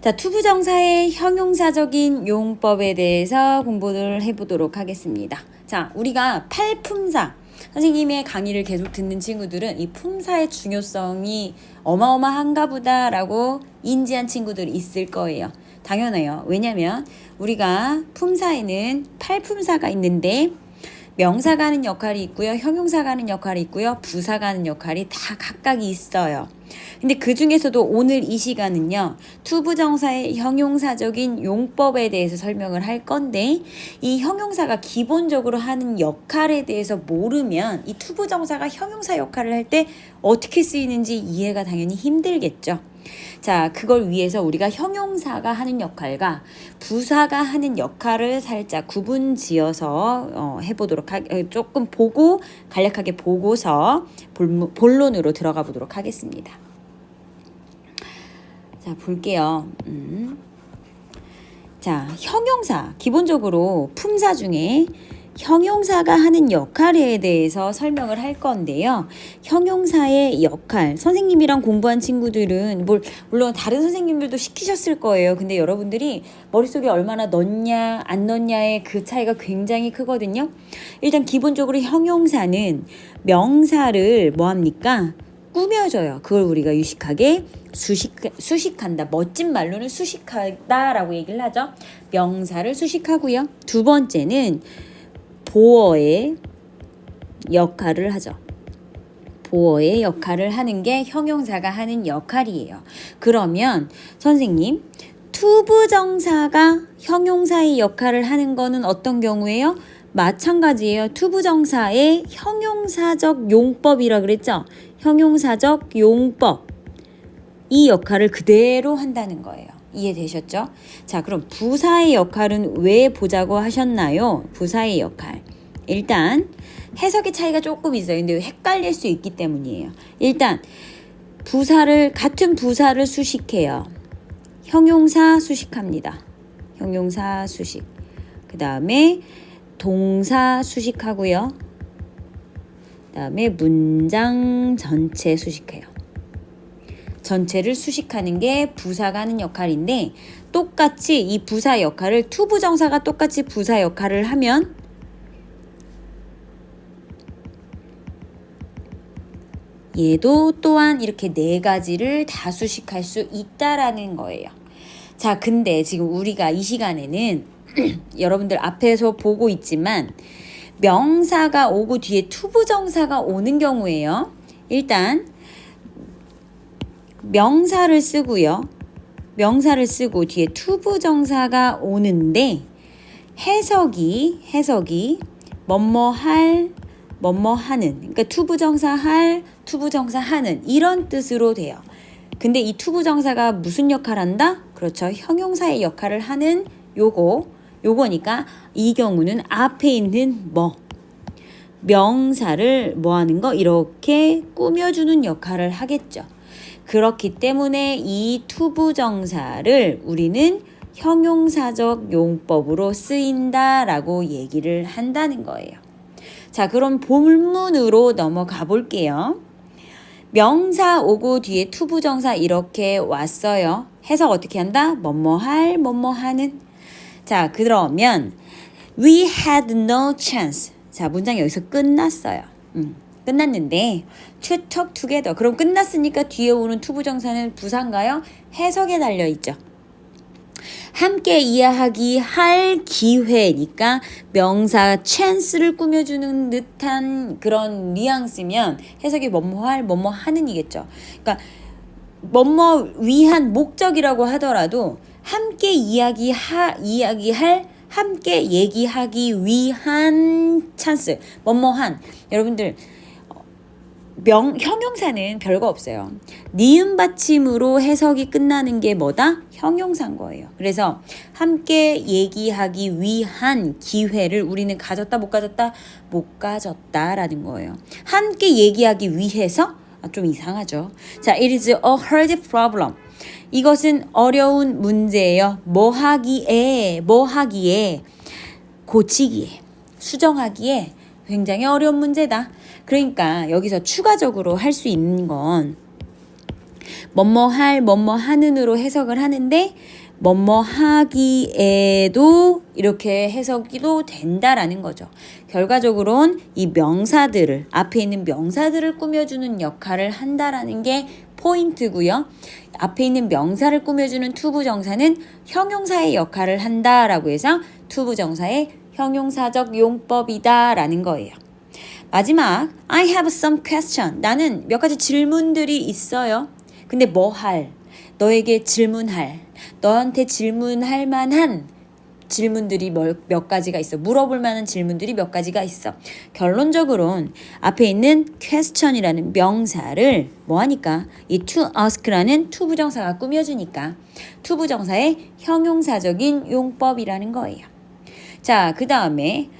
자, 투부정사의 형용사적인 용법에 대해서 공부를 해보도록 하겠습니다. 자, 우리가 팔품사, 선생님의 강의를 계속 듣는 친구들은 이 품사의 중요성이 어마어마한가 보다라고 인지한 친구들이 있을 거예요. 당연해요. 왜냐면 우리가 품사에는 팔품사가 있는데 명사가 하는 역할이 있고요. 형용사가 하는 역할이 있고요. 부사가 하는 역할이 다 각각이 있어요. 근데 그 중에서도 오늘 이 시간은요. 투부정사의 형용사적인 용법에 대해서 설명을 할 건데 이 형용사가 기본적으로 하는 역할에 대해서 모르면 이 투부정사가 형용사 역할을 할 때 어떻게 쓰이는지 이해가 당연히 힘들겠죠. 자, 그걸 위해서 우리가 형용사가 하는 역할과 부사가 하는 역할을 살짝 구분 지어서 해보도록 조금 보고 간략하게 보고서 본론으로 들어가 보도록 하겠습니다. 자, 볼게요. 자, 형용사 기본적으로 품사 중에 형용사가 하는 역할에 대해서 설명을 할 건데요. 형용사의 역할, 선생님이랑 공부한 친구들은 물론 다른 선생님들도 시키셨을 거예요. 근데 여러분들이 머릿속에 얼마나 넣냐 안 넣냐의 그 차이가 굉장히 크거든요. 일단 기본적으로 형용사는 명사를 뭐합니까? 꾸며줘요. 그걸 우리가 유식하게 수식한다. 멋진 말로는 수식하다라고 얘기를 하죠. 명사를 수식하고요. 두 번째는 보어의 역할을 하죠. 보어의 역할을 하는 게 형용사가 하는 역할이에요. 그러면 선생님, 투부정사가 형용사의 역할을 하는 거는 어떤 경우예요? 마찬가지예요. 투부정사의 형용사적 용법이라 그랬죠? 형용사적 용법. 이 역할을 그대로 한다는 거예요. 이해되셨죠? 자, 그럼 부사의 역할은 왜 보자고 하셨나요? 부사의 역할. 일단 해석의 차이가 조금 있어요. 근데 헷갈릴 수 있기 때문이에요. 일단 같은 부사를 수식해요. 형용사 수식합니다. 형용사 수식. 그 다음에 동사 수식하고요. 그 다음에 문장 전체 수식해요. 전체를 수식하는 게 부사가 하는 역할인데 똑같이 이 부사 역할을 투부정사가 똑같이 부사 역할을 하면 얘도 또한 이렇게 네 가지를 다 수식할 수 있다라는 거예요. 자, 근데 지금 우리가 이 시간에는 여러분들 앞에서 보고 있지만 명사가 오고 뒤에 투부정사가 오는 경우에요. 일단 명사를 쓰고요. 명사를 쓰고 뒤에 투부정사가 오는데 해석이 뭐뭐할, 뭐뭐하는, 그러니까 투부정사 할, 투부정사 하는 이런 뜻으로 돼요. 근데 이 투부정사가 무슨 역할을 한다? 그렇죠. 형용사의 역할을 하는 요거니까 이 경우는 앞에 있는 명사를 하는 거 이렇게 꾸며주는 역할을 하겠죠. 그렇기 때문에 이 투부정사를 우리는 형용사적 용법으로 쓰인다라고 얘기를 한다는 거예요. 자, 그럼 본문으로 넘어가 볼게요. 명사 오고 뒤에 투부정사 이렇게 왔어요. 해석 어떻게 한다? 뭐뭐할, 뭐뭐하는. 자, 그러면 we had no chance. 자, 문장이 여기서 끝났어요. 끝났는데 to talk together. 그럼 끝났으니까 뒤에 오는 투부정사는 부사인가요? 해석에 달려있죠. 함께 이해하기 할 기회니까 명사 chance를 꾸며주는 듯한 그런 뉘앙스면 해석이 뭐뭐할, 뭐뭐하는이겠죠. 그러니까 뭐뭐 위한 목적이라고 하더라도 함께 함께 얘기하기 위한 찬스, 뭐뭐한. 여러분들 형용사는 별거 없어요. 니은 받침으로 해석이 끝나는 게 뭐다? 형용사인 거예요. 그래서 함께 얘기하기 위한 기회를 우리는 가졌다 못 가졌다? 못 가졌다라는 거예요. 함께 얘기하기 위해서? 좀 이상하죠. 자, it is a hard problem. 이것은 어려운 문제예요. 뭐 하기에, 고치기에, 수정하기에 굉장히 어려운 문제다. 그러니까 여기서 추가적으로 할 수 있는 건 뭐뭐 할, 뭐뭐 하는으로 해석을 하는데 뭐뭐 하기에도 이렇게 해석이도 된다라는 거죠. 결과적으로는 이 명사들을 앞에 있는 명사들을 꾸며주는 역할을 한다라는 게 포인트고요. 앞에 있는 명사를 꾸며주는 투부정사는 형용사의 역할을 한다라고 해서 투부정사의 형용사적 용법이다라는 거예요. 마지막 I have some question. 나는 몇 가지 질문들이 있어요. 근데 뭐 할? 너에게 질문할. 너한테 질문할 만한 질문들이 몇 가지가 있어. 물어볼 만한 질문들이 몇 가지가 있어. 결론적으로는 앞에 있는 question이라는 명사를 뭐 하니까 이 to ask라는 투부정사가 꾸며주니까 투부정사의 형용사적인 용법이라는 거예요. 자, 그 다음에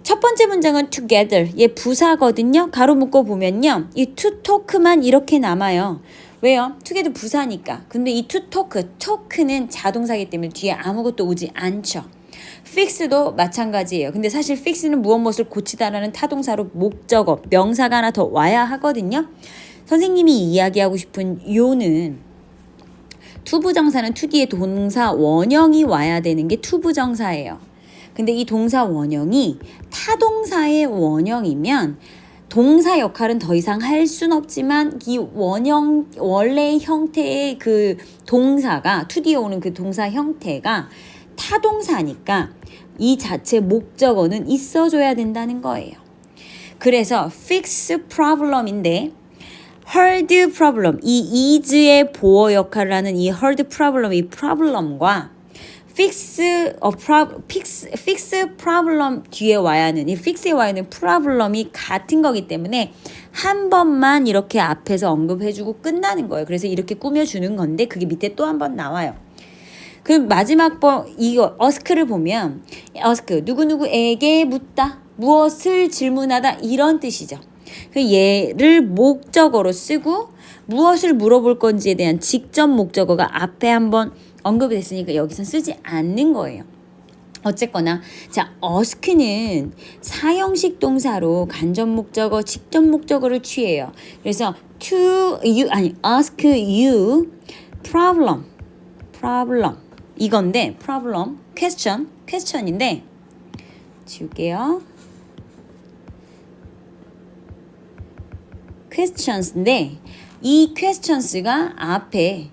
첫 번째 문장은 together. 얘 부사거든요. 가로 묶어 보면요. 이 to talk만 이렇게 남아요. 왜요? together 부사니까. 근데 이 to talk는 자동사이기 때문에 뒤에 아무것도 오지 않죠. fix도 마찬가지예요. 근데 사실 fix는 무엇을 고치다라는 타동사로 목적어, 명사가 하나 더 와야 하거든요. 선생님이 이야기하고 싶은 요는 투부정사는 to 뒤에 동사 원형이 와야 되는 게 투부정사예요. 근데 이 동사 원형이 타동사의 원형이면 동사 역할은 더 이상 할 순 없지만 이 원형 원래의 형태의 그 동사가 to 뒤에 오는 그 동사 형태가 타동사니까 이 자체 목적어는 있어줘야 된다는 거예요. 그래서 fix problem인데 heard problem, 이 is의 보어 역할을 하는 이 heard problem, 이 problem과 fix problem 뒤에 와야 하는 이 fix에 와야 하는 problem이 같은 거기 때문에 한 번만 이렇게 앞에서 언급해주고 끝나는 거예요. 그래서 이렇게 꾸며주는 건데 그게 밑에 또 한 번 나와요. 그 마지막 이거 ask를 보면 ask 누구누구에게 묻다, 무엇을 질문하다 이런 뜻이죠. 그 얘를 목적어로 쓰고 무엇을 물어볼 건지에 대한 직접 목적어가 앞에 한번 언급이 됐으니까 여기선 쓰지 않는 거예요. 어쨌거나 자 ask는 사형식 동사로 간접 목적어, 직접 목적어를 취해요. 그래서 ask you problem 이건데 problem question인데 지울게요. questions인데 이 questions가 앞에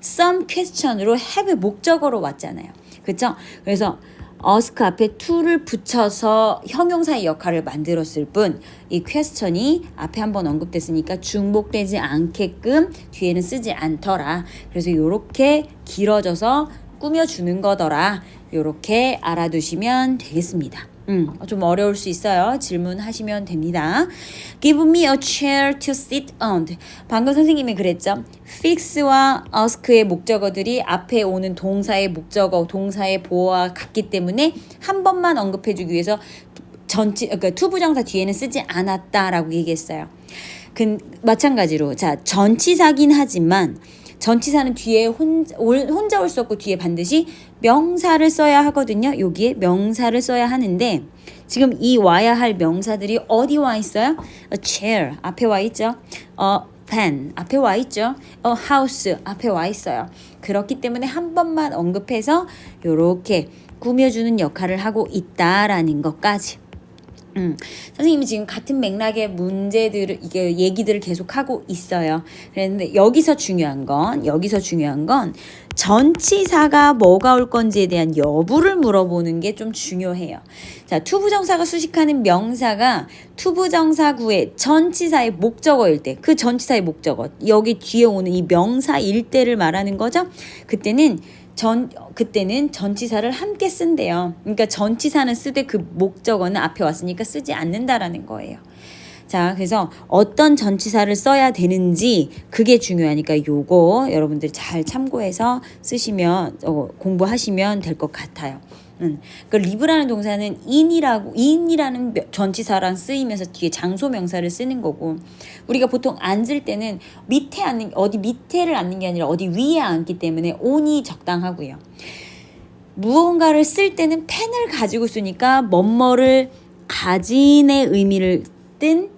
some question으로 have의 목적어로 왔잖아요. 그렇죠? 그래서 ask 앞에 to를 붙여서 형용사의 역할을 만들었을 뿐 이 question이 앞에 한번 언급됐으니까 중복되지 않게끔 뒤에는 쓰지 않더라. 그래서 이렇게 길어져서 꾸며주는 거더라. 이렇게 알아두시면 되겠습니다. 좀 어려울 수 있어요. 질문하시면 됩니다. Give me a chair to sit on. 방금 선생님이 그랬죠. fix와 ask의 목적어들이 앞에 오는 동사의 목적어, 동사의 보어와 같기 때문에 한 번만 언급해주기 위해서 그러니까 투부정사 뒤에는 쓰지 않았다라고 얘기했어요. 마찬가지로 자 전치사긴 하지만 전치사는 뒤에 혼자 올 수 없고 뒤에 반드시 명사를 써야 하거든요. 여기에 명사를 써야 하는데 지금 이 와야 할 명사들이 어디 와 있어요? A chair 앞에 와 있죠. A pen 앞에 와 있죠. A house 앞에 와 있어요. 그렇기 때문에 한 번만 언급해서 이렇게 꾸며주는 역할을 하고 있다라는 것까지. 선생님이 지금 같은 맥락의 문제들을 이게 얘기들을 계속 하고 있어요. 그런데 여기서 중요한 건 전치사가 뭐가 올 건지에 대한 여부를 물어보는 게 좀 중요해요. 자, 투부정사가 수식하는 명사가 투부정사구의 전치사의 목적어일 때, 그 전치사의 목적어 여기 뒤에 오는 이 명사일 때를 말하는 거죠. 그때는 전치사를 함께 쓴대요. 그러니까 전치사는 쓰되 그 목적어는 앞에 왔으니까 쓰지 않는다라는 거예요. 자, 그래서 어떤 전치사를 써야 되는지 그게 중요하니까 요거 여러분들 잘 참고해서 쓰시면 공부하시면 될 것 같아요. 그 live라는 동사는 in이라는 전치사랑 쓰이면서 뒤에 장소 명사를 쓰는 거고 우리가 보통 앉을 때는 어디 밑에를 앉는 게 아니라 어디 위에 앉기 때문에 on이 적당하고요. 무언가를 쓸 때는 펜을 가지고 쓰니까 뭐뭐를 가진의 의미를 띤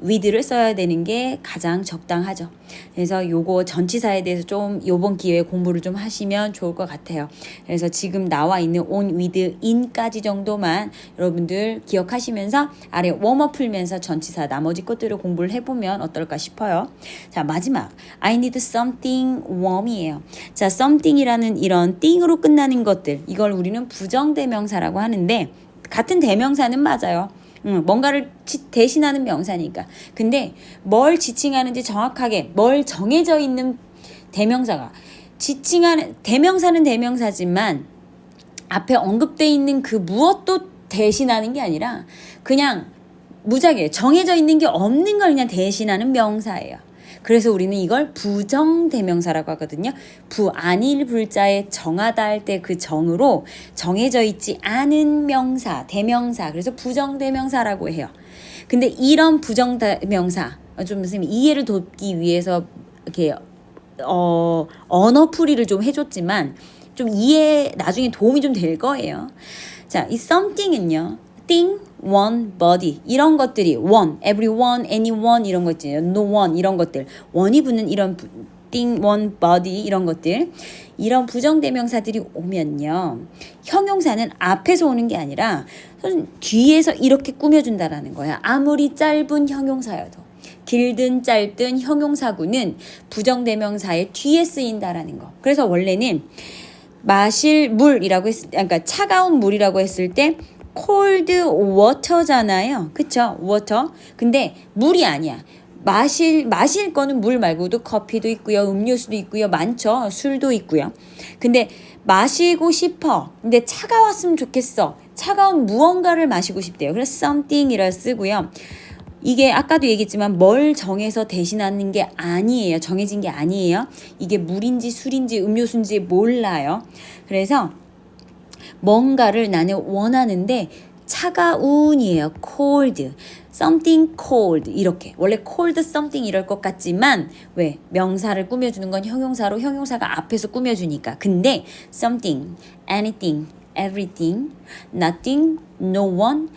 with를 써야 되는 게 가장 적당하죠. 그래서 요거 전치사에 대해서 좀 요번 기회에 공부를 좀 하시면 좋을 것 같아요. 그래서 지금 나와 있는 on, with, in까지 정도만 여러분들 기억하시면서 아래 웜업 풀면서 전치사 나머지 것들을 공부를 해보면 어떨까 싶어요. 자, 마지막 I need something warm이에요. 자, something이라는 이런 띵으로 끝나는 것들, 이걸 우리는 부정대명사라고 하는데 같은 대명사는 맞아요. 뭔가를 대신하는 명사니까. 근데 뭘 지칭하는지 정확하게 뭘 정해져 있는 대명사가 지칭하는 대명사는 대명사지만 앞에 언급돼 있는 그 무엇도 대신하는 게 아니라 그냥 무작위에 정해져 있는 게 없는 걸 그냥 대신하는 명사예요. 그래서 우리는 이걸 부정대명사라고 하거든요. 아닐 불자에 정하다 할 때 그 정으로 정해져 있지 않은 명사, 대명사. 그래서 부정대명사라고 해요. 근데 이런 부정대명사, 좀 선생님이 이해를 돕기 위해서 이렇게 언어풀이를 좀 해줬지만 좀 이해 나중에 도움이 좀 될 거예요. 자, 이 something은요. thing, one, body 이런 것들이 one, everyone, anyone 이런 거 있잖아요. no one 이런 것들 원이 붙는 이런 thing, one, body 이런 것들 이런 부정대명사들이 오면요. 형용사는 앞에서 오는 게 아니라 뒤에서 이렇게 꾸며준다라는 거야. 아무리 짧은 형용사여도 길든 짧든 형용사구는 부정대명사의 뒤에 쓰인다라는 거. 그래서 원래는 마실 물이라고 그러니까 차가운 물이라고 했을 때 cold water잖아요. 그쵸? water. 근데 물이 아니야. 마실 거는 물 말고도 커피도 있고요. 음료수도 있고요. 많죠. 술도 있고요. 근데 마시고 싶어. 근데 차가웠으면 좋겠어. 차가운 무언가를 마시고 싶대요. 그래서 something이라 쓰고요. 이게 아까도 얘기했지만 뭘 정해서 대신하는 게 아니에요. 정해진 게 아니에요. 이게 물인지 술인지 음료수인지 몰라요. 그래서 뭔가를 나는 원하는데 차가운이에요. cold. something cold. 이렇게. 원래 cold something 이럴 것 같지만 왜? 명사를 꾸며주는 건 형용사로 형용사가 앞에서 꾸며주니까. 근데 something, anything, everything, nothing, no one,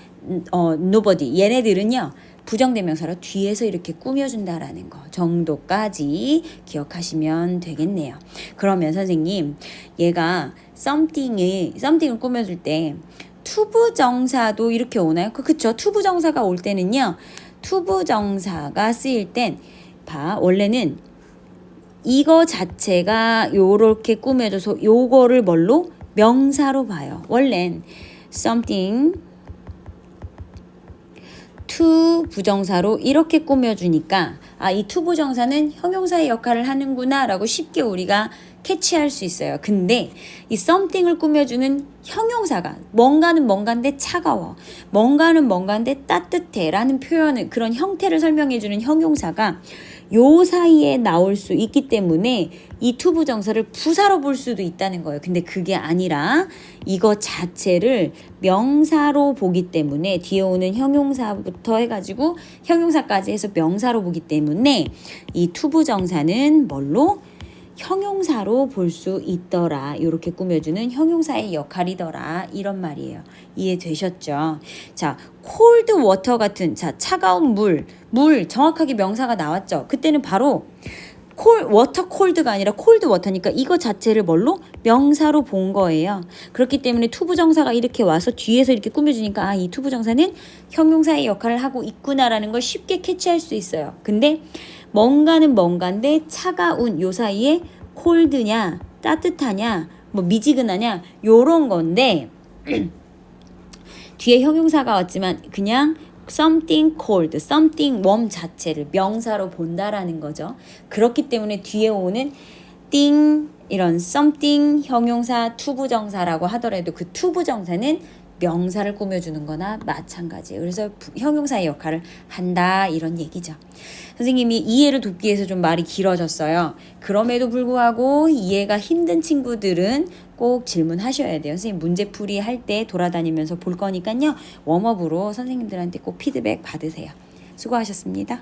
nobody. 얘네들은요. 부정대명사로 뒤에서 이렇게 꾸며준다라는 거 정도까지 기억하시면 되겠네요. 그러면 선생님 얘가 something을 꾸며줄 때 투부정사도 이렇게 오나요? 그쵸? 투부정사가 올 때는요. 투부정사가 쓰일 땐 원래는 이거 자체가 요렇게 꾸며져서 요거를 뭘로? 명사로 봐요. 원래는 something to 부정사로 이렇게 꾸며주니까 이 to 부정사는 형용사의 역할을 하는구나 라고 쉽게 우리가 캐치할 수 있어요. 근데 이 something을 꾸며주는 형용사가 뭔가는 뭔가인데 차가워, 뭔가는 뭔가인데 따뜻해 라는 표현을 그런 형태를 설명해주는 형용사가 요 사이에 나올 수 있기 때문에 이 to 부정사를 부사로 볼 수도 있다는 거예요. 근데 그게 아니라 이거 자체를 명사로 보기 때문에 뒤에 오는 형용사부터 해가지고 형용사까지 해서 명사로 보기 때문에 이 to 부정사는 뭘로? 형용사로 볼 수 있더라. 이렇게 꾸며주는 형용사의 역할이더라. 이런 말이에요. 이해되셨죠? 자, cold water 같은 차가운 물 정확하게 명사가 나왔죠. 그때는 바로 water cold가 아니라 cold water니까 이거 자체를 뭘로? 명사로 본 거예요. 그렇기 때문에 투부정사가 이렇게 와서 뒤에서 이렇게 꾸며주니까 이 투부정사는 형용사의 역할을 하고 있구나라는 걸 쉽게 캐치할 수 있어요. 근데 뭔가는 뭔가인데 차가운 요 사이에 cold냐 따뜻하냐 뭐 미지근하냐 요런 건데 뒤에 형용사가 왔지만 그냥 something cold, something warm 자체를 명사로 본다라는 거죠. 그렇기 때문에 뒤에 오는 thing 이런 something 형용사 투부정사라고 하더라도 그 투부정사는 명사를 꾸며주는 거나 마찬가지예요. 그래서 형용사의 역할을 한다 이런 얘기죠. 선생님이 이해를 돕기 위해서 좀 말이 길어졌어요. 그럼에도 불구하고 이해가 힘든 친구들은 꼭 질문하셔야 돼요. 선생님 문제풀이 할 때 돌아다니면서 볼 거니까요. 웜업으로 선생님들한테 꼭 피드백 받으세요. 수고하셨습니다.